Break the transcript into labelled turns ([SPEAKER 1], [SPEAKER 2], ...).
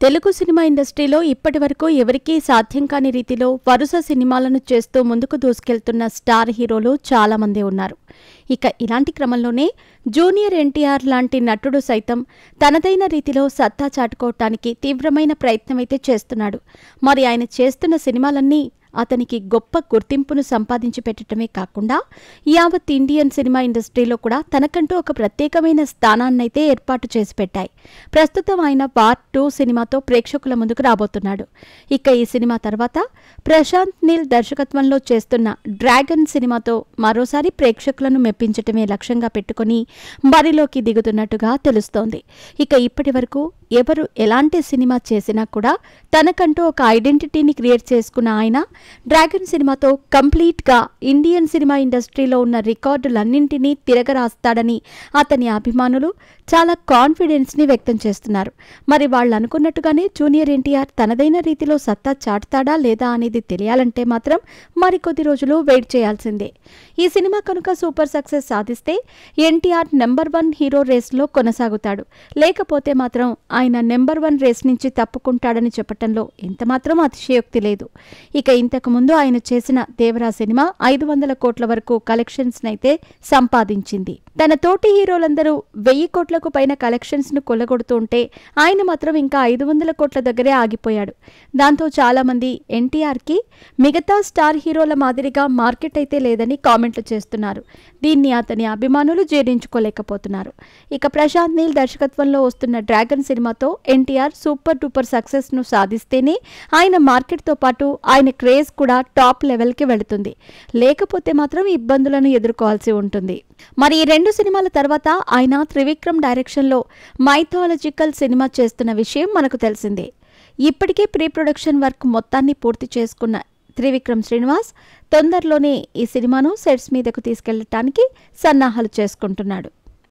[SPEAKER 1] Telugu cinema ఇండస్ట్రీలో ఇప్పటివరకు ఎవరికీ సాధ్యం కాని రీతిలో వరుస సినిమాలను చేస్తూ ముందుకు దూసుకెళ్తున్న స్టార్ హీరోలు చాలా మంది ఉన్నారు. ఇక ఇలాంటి క్రమంలోనే జూనియర్ ఎన్టీఆర్ లాంటి నటుడు సైతం తనదైన రీతిలో సత్తా చాటుకోవటానికి తీవ్రమైన ప్రయత్నమైతే చేస్తున్నాడు. మరి ఆయన చేస్తున్న సినిమాలన్నీ అతనికి గొప్ప గుర్తింపును సంపాదించి పెట్టడమే కాకుండా యావత్ ఇండియన్ సినిమా ఇండస్ట్రీలో కూడా తనకంటూ ఒక ప్రత్యేకమైన స్థానాన్నైతే ఏర్పాటు చేసి పెట్టాయి. ప్రస్తుతం ఆయన వార్ 2 సినిమాతో ప్రేక్షకుల ముందుకు రాబోతున్నాడు. ఇక ఈ సినిమా తర్వాత ప్రశాంత్ నీల్ దర్శకత్వంలో చేస్తున్న డ్రాగన్ సినిమాతో మరోసారి ప్రేక్షకులను మెప్పించటమే లక్ష్యంగా పెట్టుకుని బరిలోకి దిగుతున్నట్టుగా తెలుస్తోంది. ఇక ఇప్పటి వరకు ఎవరు ఎలాంటి సినిమా చేసినా కూడా తనకంటూ ఒక ఐడెంటిటీని క్రియేట్ చేసుకున్న ఆయన డ్రాగన్ సినిమాతో కంప్లీట్గా ఇండియన్ సినిమా ఇండస్ట్రీలో ఉన్న రికార్డులన్నింటినీ తిరగరాస్తాడని అతని అభిమానులు చాలా కాన్ఫిడెన్స్ని వ్యక్తం చేస్తున్నారు. మరి వాళ్ళు అనుకున్నట్టుగానే జూనియర్ ఎన్టీఆర్ తనదైన రీతిలో సత్తా చాటుతాడా లేదా అనేది తెలియాలంటే మాత్రం మరికొద్ది రోజులు వెయిట్ చేయాల్సిందే. ఈ సినిమా కనుక సూపర్ సక్సెస్ సాధిస్తే ఎన్టీఆర్ నెంబర్ 1 హీరో రేస్లో కొనసాగుతాడు. లేకపోతే మాత్రం ఆయన నెంబర్ 1 రేస్ నుంచి తప్పుకుంటాడని చెప్పటంలో ఎంతమాత్రం అతిశయోక్తి లేదు. ఇక ఇంతకుముందు ఆయన చేసిన దేవరా సినిమా 500 కోట్ల వరకు కలెక్షన్స్ నైతే సంపాదించింది. తన తోటి హీరోలందరూ 1000 కోట్లకు పైన కలెక్షన్స్ ను కొల్లగొడుతూ ఉంటే ఆయన మాత్రం ఇంకా 500 కోట్ల దగ్గరే ఆగిపోయాడు. దాంతో చాలా మంది ఎన్టీఆర్కి మిగతా స్టార్ హీరోల మాదిరిగా మార్కెట్ అయితే లేదని కామెంట్లు చేస్తున్నారు. దీన్ని అతని అభిమానులు జీర్ణించుకోలేకపోతున్నారు. ఇక ప్రశాంత్ నీల్ దర్శకత్వంలో వస్తున్న డ్రాగన్ సినిమాతో ఎన్టీఆర్ సూపర్ డూపర్ సక్సెస్ ను సాధిస్తేనే ఆయన మార్కెట్తో పాటు ఆయన క్రేజ్ కూడా టాప్ లెవెల్కి వెళుతుంది. లేకపోతే మాత్రం ఇబ్బందులను ఎదుర్కోవాల్సి ఉంటుంది. మరి ఈ 2 సినిమాల తర్వాత ఆయన త్రివిక్రమ్ డైరెక్షన్లో మైథాలజికల్ సినిమా చేస్తున్న విషయం మనకు తెలిసిందే. ఇప్పటికే ప్రీ ప్రొడక్షన్ వర్క్ మొత్తాన్ని పూర్తి చేసుకున్న త్రివిక్రమ్ శ్రీనివాస్ తొందరలోనే ఈ సినిమాను సెట్స్ మీదకు తీసుకెళ్లటానికి సన్నాహాలు చేసుకుంటున్నాడు.